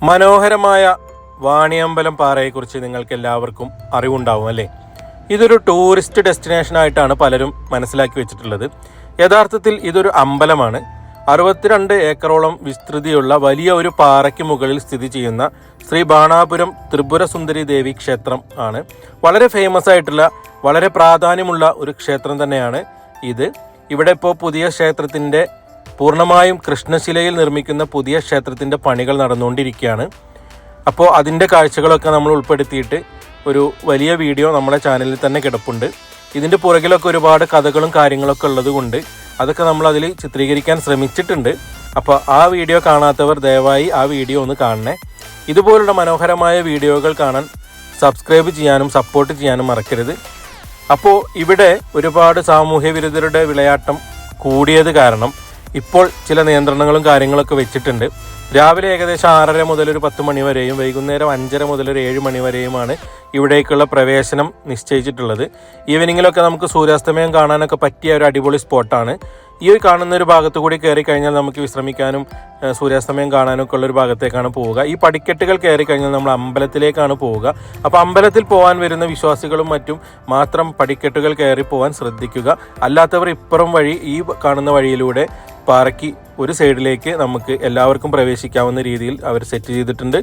മനോഹരമായ വാണിയമ്പലം പാറയെക്കുറിച്ച് നിങ്ങൾക്ക് എല്ലാവർക്കും അറിവുണ്ടാവും അല്ലേ? ഇതൊരു ടൂറിസ്റ്റ് ഡെസ്റ്റിനേഷനായിട്ടാണ് പലരും മനസ്സിലാക്കി വെച്ചിട്ടുള്ളത്. യഥാർത്ഥത്തിൽ ഇതൊരു അമ്പലമാണ്. 62 ഏക്കറോളം വിസ്തൃതിയുള്ള വലിയ ഒരു പാറയ്ക്ക് മുകളിൽ സ്ഥിതി ചെയ്യുന്ന ശ്രീ ബാണാപുരം ത്രിപുര സുന്ദരി ദേവി ക്ഷേത്രം ആണ്. വളരെ ഫേമസ് ആയിട്ടുള്ള വളരെ പ്രാധാന്യമുള്ള ഒരു ക്ഷേത്രം തന്നെയാണ് ഇത്. ഇവിടെ ഇപ്പോൾ പുതിയ ക്ഷേത്രത്തിൻ്റെ പൂർണ്ണമായും കൃഷ്ണശിലയിൽ നിർമ്മിക്കുന്ന പുതിയ ക്ഷേത്രത്തിൻ്റെ പണികൾ നടന്നുകൊണ്ടിരിക്കുകയാണ്. അപ്പോൾ അതിൻ്റെ കാഴ്ചകളൊക്കെ നമ്മൾ ഉൾപ്പെടുത്തിയിട്ട് ഒരു വലിയ വീഡിയോ നമ്മുടെ ചാനലിൽ തന്നെ കിടപ്പുണ്ട്. ഇതിൻ്റെ പുറകിലൊക്കെ ഒരുപാട് കഥകളും കാര്യങ്ങളൊക്കെ ഉള്ളത് കൊണ്ട് അതൊക്കെ നമ്മൾ അതിൽ ചിത്രീകരിക്കാൻ ശ്രമിച്ചിട്ടുണ്ട്. അപ്പോൾ ആ വീഡിയോ കാണാത്തവർ ദയവായി ആ വീഡിയോ ഒന്ന് കാണണേ. ഇതുപോലുള്ള മനോഹരമായ വീഡിയോകൾ കാണാൻ സബ്സ്ക്രൈബ് ചെയ്യാനും സപ്പോർട്ട് ചെയ്യാനും മറക്കരുത്. അപ്പോൾ ഇവിടെ ഒരുപാട് സാമൂഹ്യ വിരുദ്ധരുടെ വിളയാട്ടം കൂടിയത് കാരണം ഇപ്പോൾ ചില നിയന്ത്രണങ്ങളും കാര്യങ്ങളൊക്കെ വെച്ചിട്ടുണ്ട്. രാവിലെ ഏകദേശം 6:30 മുതൽ ഒരു 10 മണി വരെയും വൈകുന്നേരം 5:30 മുതൽ ഒരു 7 മണി വരെയുമാണ് ഇവിടേക്കുള്ള പ്രവേശനം നിശ്ചയിച്ചിട്ടുള്ളത്. ഈവനിങ്ങിലൊക്കെ നമുക്ക് സൂര്യാസ്തമയം കാണാനൊക്കെ പറ്റിയ ഒരു അടിപൊളി സ്പോട്ടാണ്. ഈ കാണുന്ന ഒരു ഭാഗത്തു കൂടി കയറി കഴിഞ്ഞാൽ നമുക്ക് വിശ്രമിക്കാനും സൂര്യാസ്തമയം കാണാനൊക്കെ ഉള്ളൊരു ഭാഗത്തേക്കാണ് പോവുക. ഈ പടിക്കെട്ടുകൾ കയറി കഴിഞ്ഞാൽ നമ്മൾ അമ്പലത്തിലേക്കാണ് പോവുക. അപ്പോൾ അമ്പലത്തിൽ പോകാൻ വരുന്ന വിശ്വാസികളും മറ്റും മാത്രം പടിക്കെട്ടുകൾ കയറി പോകാൻ ശ്രദ്ധിക്കുക. അല്ലാത്തവർ ഇപ്പുറം വഴി ഈ കാണുന്ന വഴിയിലൂടെ പാറയ്ക്ക് ഒരു സൈഡിലേക്ക് നമുക്ക് എല്ലാവർക്കും പ്രവേശിക്കാവുന്ന രീതിയിൽ അവർ സെറ്റ് ചെയ്തിട്ടുണ്ട്.